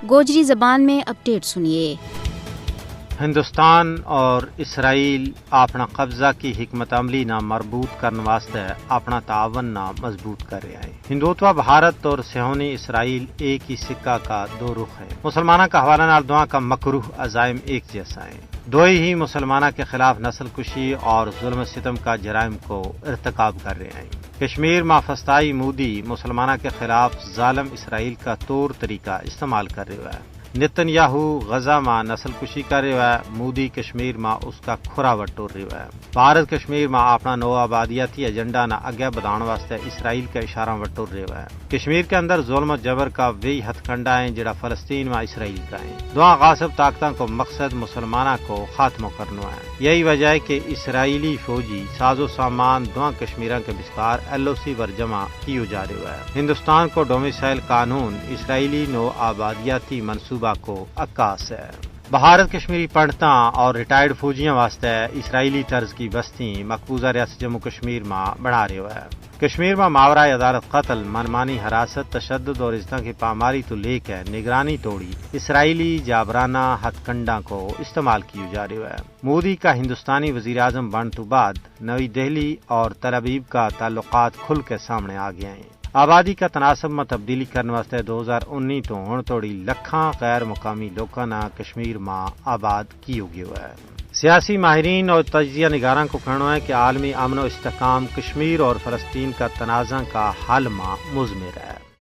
گوجری زبان میں اپڈیٹ سنیے۔ ہندوستان اور اسرائیل اپنا قبضہ کی حکمت عملی نہ مربوط کرنے واسطے اپنا تعاون نہ مضبوط کر رہے ہیں۔ ہندوتوا بھارت اور صہیونی اسرائیل ایک ہی سکہ کا دو رخ ہے۔ مسلمانوں کا حوالہ نال دعا کا مکروہ عزائم ایک جیسا ہیں۔ دوئی ہی مسلمانوں کے خلاف نسل کشی اور ظلم و ستم کا جرائم کو ارتکاب کر رہے ہیں۔ کشمیر میں فسطائی مودی مسلمانوں کے خلاف ظالم اسرائیل کا طور طریقہ استعمال کر رہا ہے۔ نتن-یاہو غزہ میں نسل کشی کر رہا ہے، مودی کشمیر میں اس کا کھرا وٹور رہا ہے۔ بھارت کشمیر میں اپنا نو آبادیاتی ایجنڈا نہ اگے بڑھانے واسطے اسرائیل کا اشارہ وٹور رہا ہے۔ کشمیر کے اندر ظلم و جبر کا وہی ہتھ کنڈا ہے جڑا فلسطین میں اسرائیل کا ہے۔ دونوں غاصب طاقتوں کو مقصد مسلمانوں کو خاتمہ کرنا ہے۔ یہی وجہ ہے کہ اسرائیلی فوجی ساز و سامان دونوں کشمیروں کے بسکار LOC پر جمع کیے جا رہا ہے۔ ہندوستان کو ڈومیسائل قانون اسرائیلی نو آبادیاتی منصوبہ کو عکاس ہے۔ بھارت کشمیری پنڈتاں اور ریٹائرڈ فوجیوں واسطے اسرائیلی طرز کی بستی مقبوضہ ریاست جموں کشمیر میں بنا رہا ہے۔ کشمیر میں ماورائے عدالت قتل، منمانی حراست، تشدد اور عزتوں کی پاماری تو لے کے نگرانی توڑی اسرائیلی جابرانہ ہتھ کنڈا کو استعمال کیے جا رہا ہے۔ مودی کا ہندوستانی وزیر اعظم بن تو بعد نئی دہلی اور تل ابیب کا تعلقات کھل کے سامنے آ گئے ہیں۔ آبادی کا تناسب میں تبدیلی کرنے واسطے 2019 تو ہن توڑی لکھاں غیر مقامی لوگوں نے کشمیر میں آباد کیے گیا ہے۔ سیاسی ماہرین اور تجزیہ نگاراں کو کہنا ہے کہ عالمی امن و استحکام کشمیر اور فلسطین کا تنازع کا حل میں مضمر ہے۔